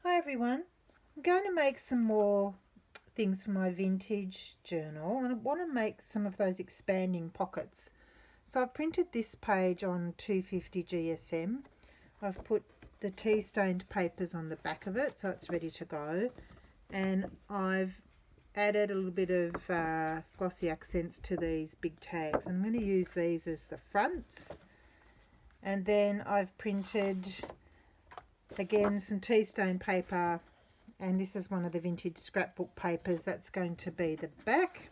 Hi everyone, I'm going to make some more things for my vintage journal, and I want to make some of those expanding pockets. So I've printed this page on 250 GSM. I've put the tea stained papers on the back of it so it's ready to go, and I've added a little bit of glossy accents to these big tags. I'm going to use these as the fronts, and then I've printed again some tea stain paper, and this is one of the vintage scrapbook papers. That's going to be the back.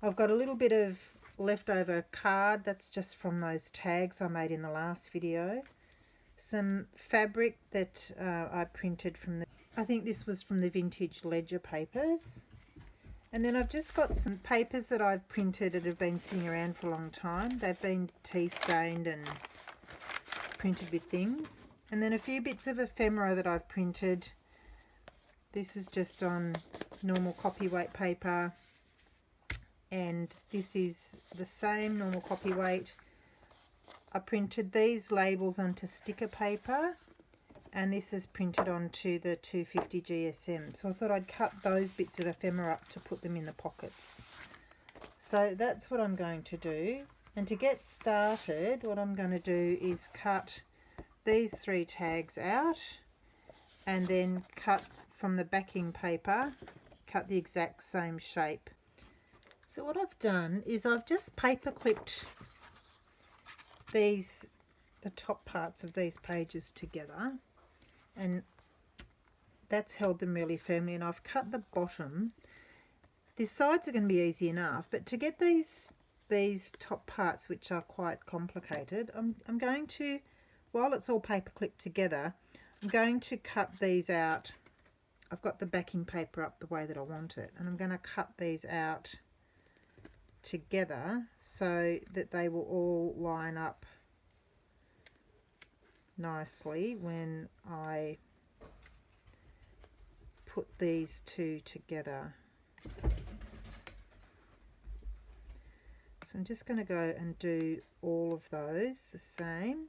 I've got a little bit of leftover card, that's just from those tags I made in the last video. Some fabric that I printed from I think this was from the vintage ledger papers. And then I've just got some papers that I've printed that have been sitting around for a long time. They've been tea stained and printed with things, and then a few bits of ephemera that I've printed. This is just on normal copy weight paper, and this is the same normal copy weight. I printed these labels onto sticker paper, and this is printed onto the 250 GSM. So I thought I'd cut those bits of ephemera up to put them in the pockets. So that's what I'm going to do. And to get started, what I'm going to do is cut these 3 tags out, and then cut from the backing paper, cut the exact same shape. So what I've done is I've just paper clipped the top parts of these pages together, and that's held them really firmly, and I've cut the bottom. The sides are going to be easy enough, but to get these top parts, which are quite complicated, I'm going to, while it's all paper clipped together, I'm going to cut these out. I've got the backing paper up the way that I want it, and I'm going to cut these out together so that they will all line up nicely when I put these two together. So I'm just going to go and do all of those the same.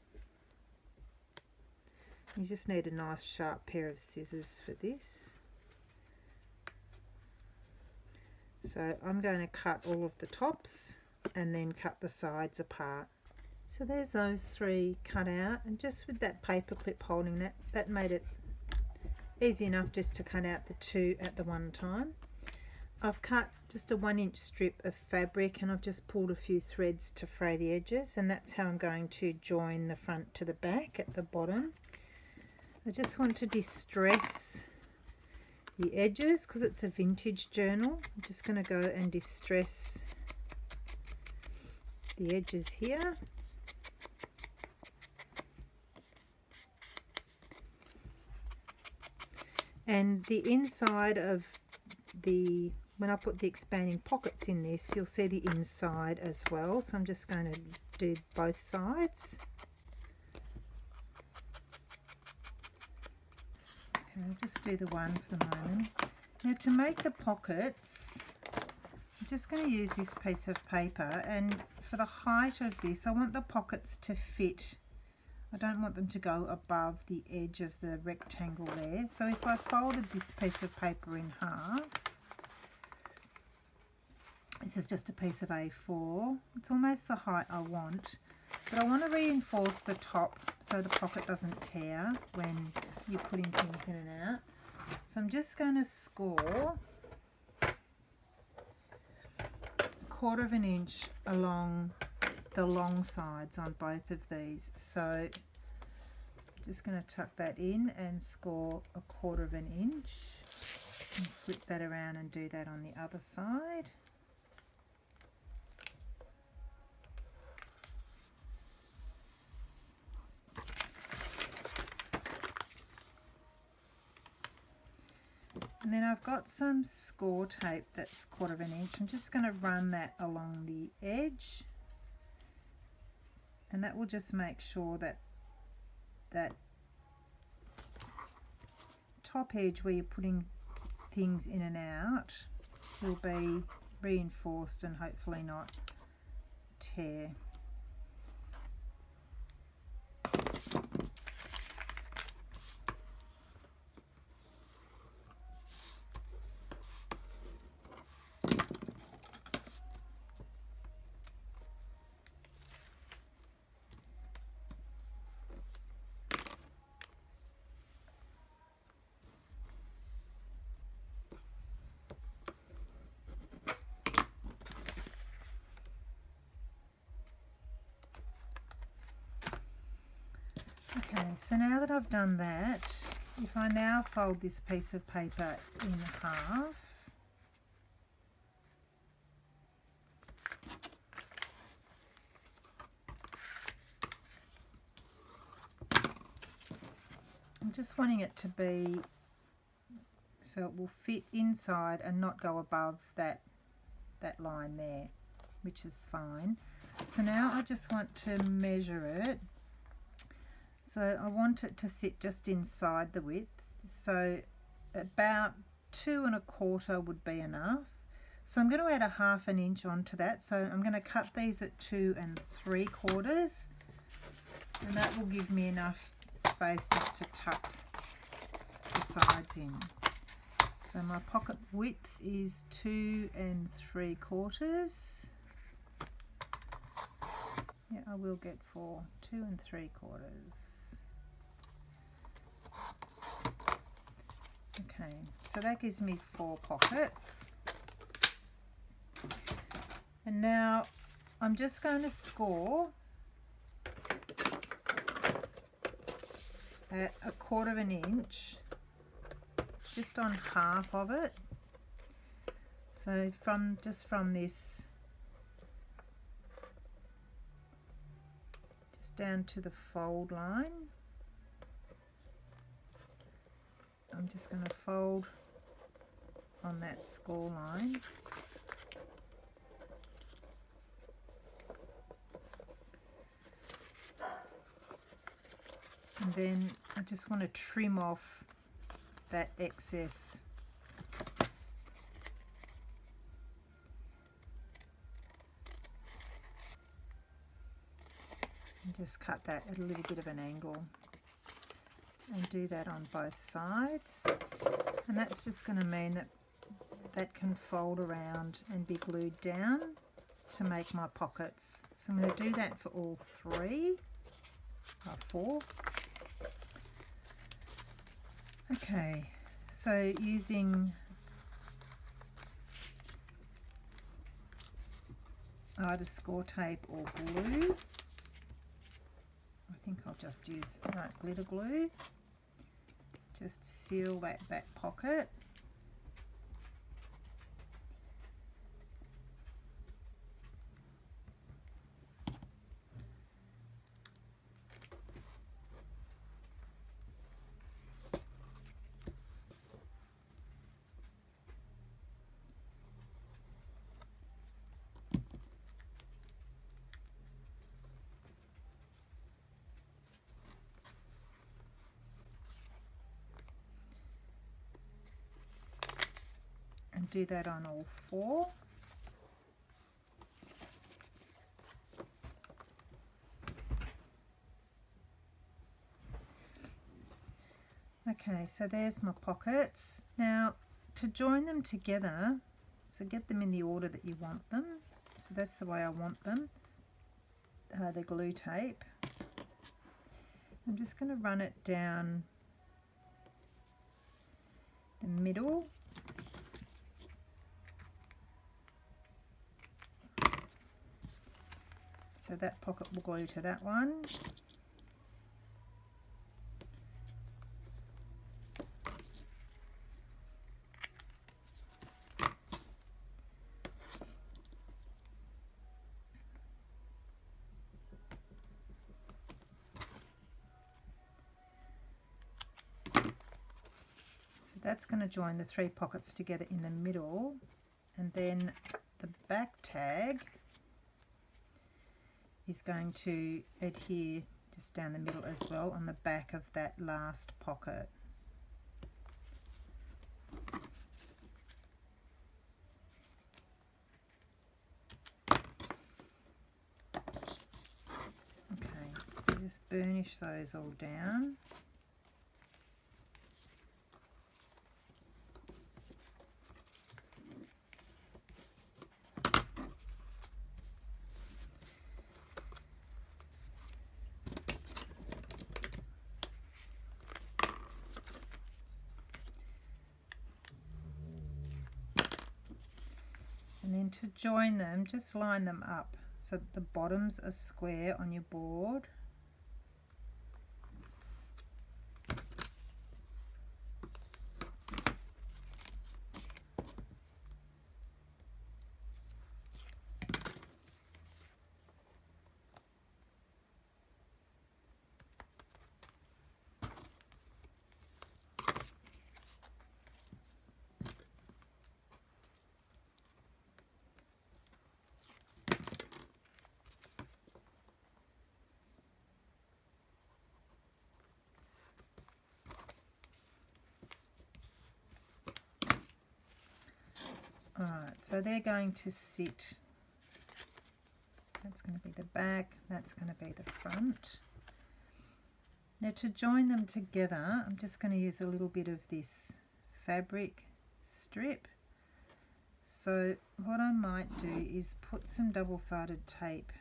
You just need a nice sharp pair of scissors for this. So I'm going to cut all of the tops and then cut the sides apart. So there's those 3 cut out, and just with that paper clip holding that made it easy enough just to cut out the 2 at the one time. I've cut just a 1-inch strip of fabric, and I've just pulled a few threads to fray the edges, and that's how I'm going to join the front to the back at the bottom. I just want to distress the edges because it's a vintage journal. I'm just going to go and distress the edges here. And the inside of when I put the expanding pockets in this, you'll see the inside as well. So I'm just going to do both sides. Okay, I'll just do the one for the moment. Now to make the pockets, I'm just going to use this piece of paper, and for the height of this, I want the pockets to fit. I don't want them to go above the edge of the rectangle there. So if I folded this piece of paper in half, this is just a piece of A4, it's almost the height I want, but I want to reinforce the top so the pocket doesn't tear when you're putting things in and out. So I'm just going to score 1/4 of an inch along the long sides on both of these. So I'm just going to tuck that in and score 1/4 of an inch, and flip that around and do that on the other side. And then I've got some score tape that's 1/4 of an inch. I'm just going to run that along the edge, and that will just make sure that that top edge where you're putting things in and out will be reinforced and hopefully not tear. Okay, so now that I've done that, if I now fold this piece of paper in half, I'm just wanting it to be so it will fit inside and not go above that line there, which is fine. So now I just want to measure it. So I want it to sit just inside the width, so about 2 1/4 would be enough. So I'm going to add a 1/2 inch onto that, so I'm going to cut these at 2 3/4, and that will give me enough space just to tuck the sides in. So my pocket width is 2 3/4. Yeah, I will get 4, 2 3/4. Okay, so that gives me 4 pockets. And now I'm just going to score at 1/4 inch, just on half of it. So just from this, just down to the fold line, I'm just going to fold on that score line. And then I just want to trim off that excess. And just cut that at a little bit of an angle. And do that on both sides. And that's just going to mean that that can fold around and be glued down to make my pockets. So I'm going to do that for all 4. Okay, so using either score tape or glue, I think I'll just use glitter glue, just seal that back pocket. And do that on all 4. Okay, so there's my pockets. Now to join them together, so get them in the order that you want them. So that's the way I want them, the glue tape. I'm just going to run it down the middle. So that pocket will glue to that one. So that's going to join the 3 pockets together in the middle, and then the back tag is going to adhere just down the middle as well on the back of that last pocket. Okay, so just burnish those all down. And then to join them, just line them up so that the bottoms are square on your board. Alright, so they're going to sit, that's going to be the back, that's going to be the front. Now to join them together, I'm just going to use a little bit of this fabric strip. So what I might do is put some double-sided tape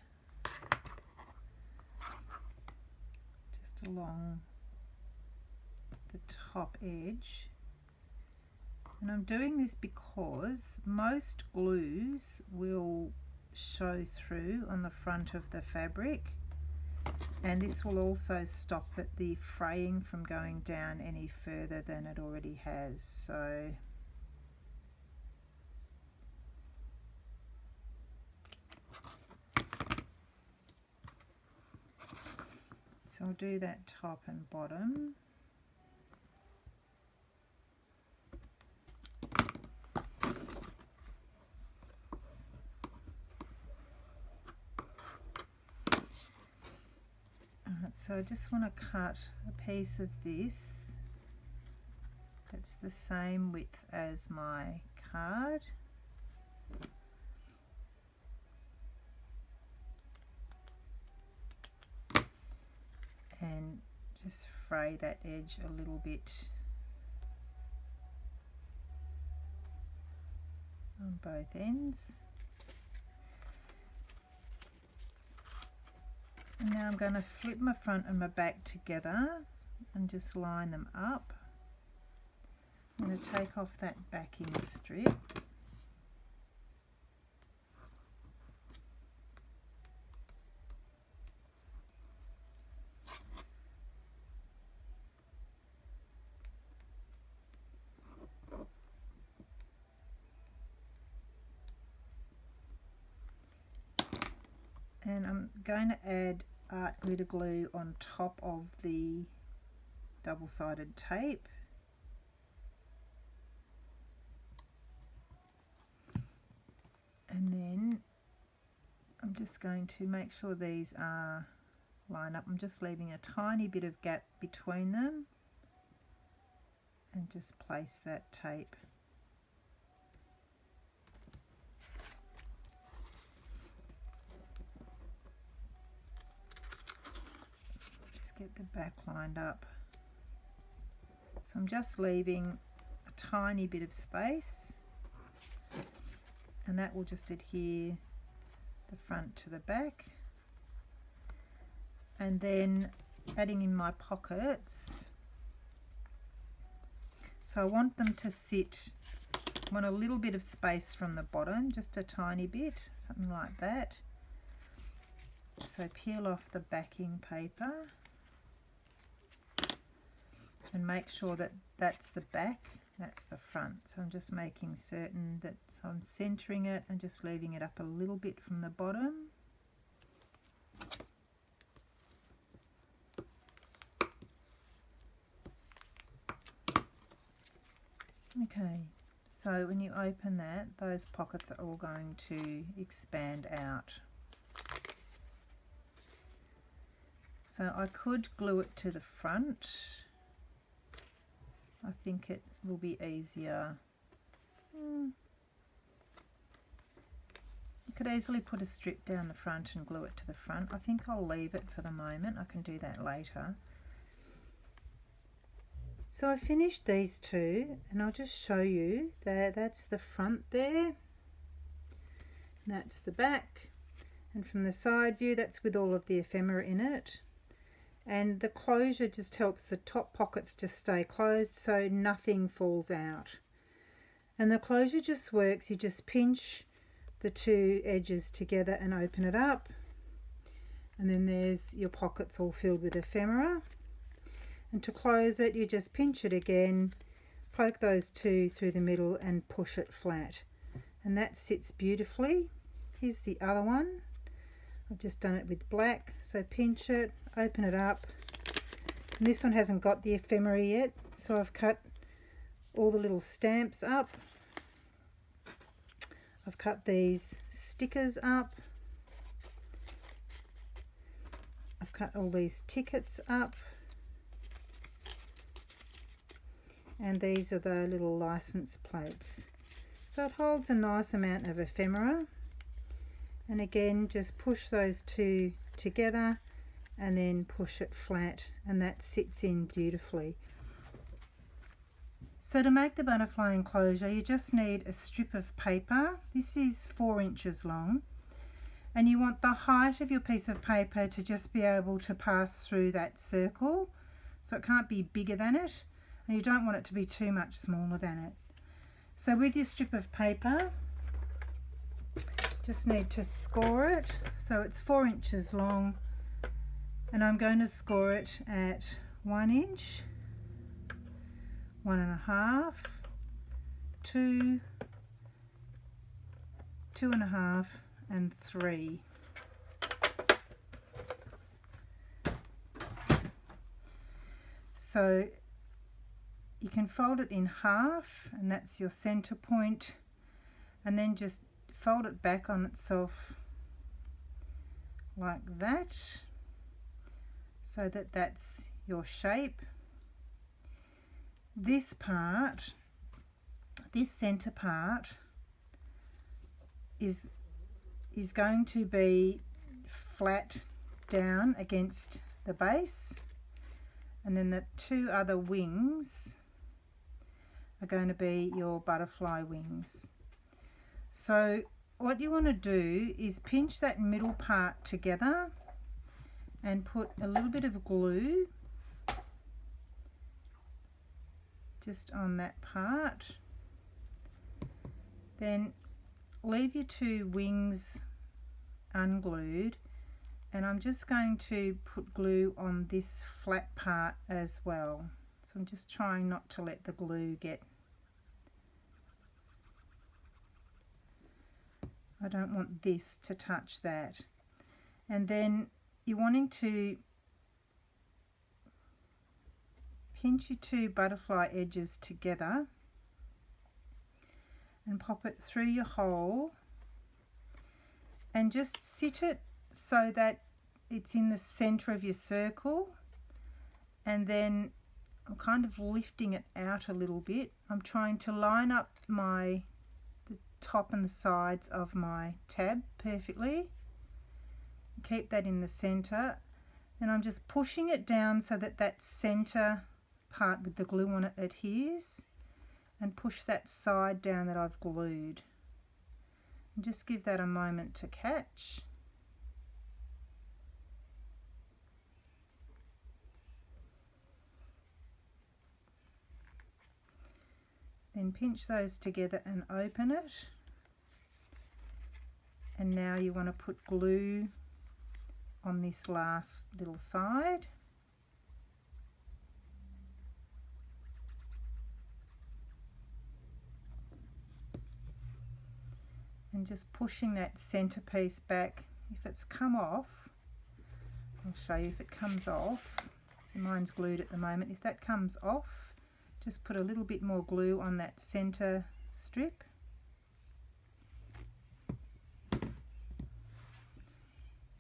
just along the top edge. And I'm doing this because most glues will show through on the front of the fabric, and this will also stop the fraying from going down any further than it already has. So I'll do that top and bottom. So I just want to cut a piece of this that's the same width as my card. And just fray that edge a little bit on both ends. And now I'm going to flip my front and my back together and just line them up. I'm going to take off that backing strip. And I'm going to add art glitter glue on top of the double-sided tape. And then I'm just going to make sure these are lined up. I'm just leaving a tiny bit of gap between them and just place that tape. Get the back lined up. So I'm just leaving a tiny bit of space, and that will just adhere the front to the back. And then adding in my pockets. So I want them to sit, I want a little bit of space from the bottom, just a tiny bit, something like that. So peel off the backing paper and make sure that that's the back, that's the front. So I'm just making certain that so I'm centering it and just leaving it up a little bit from the bottom. Okay, so when you open that, those pockets are all going to expand out. So I could glue it to the front. I think it will be easier. You could easily put a strip down the front and glue it to the front. I think I'll leave it for the moment. I can do that later. So I finished these two, and I'll just show you that that's the front there, and that's the back, and from the side view that's with all of the ephemera in it. And the closure just helps the top pockets to stay closed so nothing falls out. And the closure just works, you just pinch the two edges together and open it up, and then there's your pockets all filled with ephemera. And to close it, you just pinch it again, poke those two through the middle and push it flat, and that sits beautifully. Here's the other one. I've just done it with black, so pinch it, open it up, and this one hasn't got the ephemera yet, so I've cut all the little stamps up. I've cut these stickers up. I've cut all these tickets up, and these are the little license plates. So it holds a nice amount of ephemera, and again just push those two together and then push it flat, and that sits in beautifully. So to make the butterfly enclosure, you just need a strip of paper. This is 4 inches long, and you want the height of your piece of paper to just be able to pass through that circle, so it can't be bigger than it, and you don't want it to be too much smaller than it. So with your strip of paper, just need to score it. So it's 4 inches long, and I'm going to score it at 1 inch, 1.5, 2, 2.5, and 3. So you can fold it in half, and that's your center point, and then just fold it back on itself like that, so that that's your shape. This part, this center part, is going to be flat down against the base, and then the 2 other wings are going to be your butterfly wings. So what you want to do is pinch that middle part together and put a little bit of glue just on that part. Then leave your 2 wings unglued, and I'm just going to put glue on this flat part as well. So I'm just trying not to let the glue get, I don't want this to touch that. And then you're wanting to pinch your 2 butterfly edges together and pop it through your hole, and just sit it so that it's in the center of your circle, and then I'm kind of lifting it out a little bit. I'm trying to line up the top and the sides of my tab perfectly. Keep that in the center, and I'm just pushing it down so that that center part with the glue on it adheres, and push that side down that I've glued, and just give that a moment to catch. Then pinch those together and open it, and now you want to put glue on this last little side. And just pushing that centerpiece back. If it's come off, I'll show you if it comes off. So mine's glued at the moment. If that comes off, just put a little bit more glue on that center strip.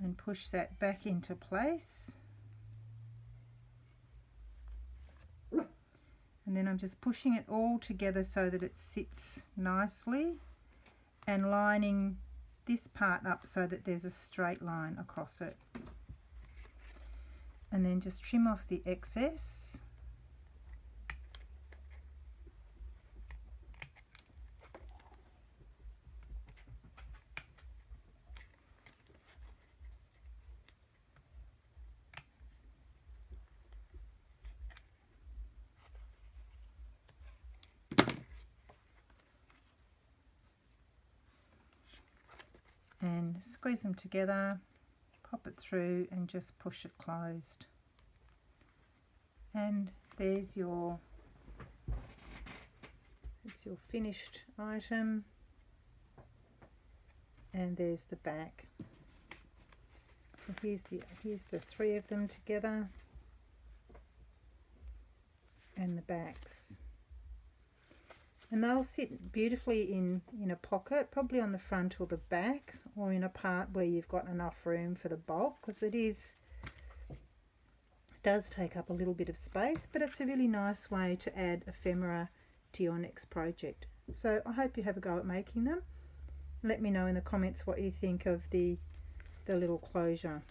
And push that back into place. And then I'm just pushing it all together so that it sits nicely, and lining this part up so that there's a straight line across it. And then just trim off the excess. And squeeze them together, pop it through, and just push it closed. And there's your finished item, and there's the back. So here's the 3 of them together, and the backs. And they'll sit beautifully in a pocket, probably on the front or the back, or in a part where you've got enough room for the bulk, because it does take up a little bit of space, but it's a really nice way to add ephemera to your next project. So I hope you have a go at making them. Let me know in the comments what you think of the little closure.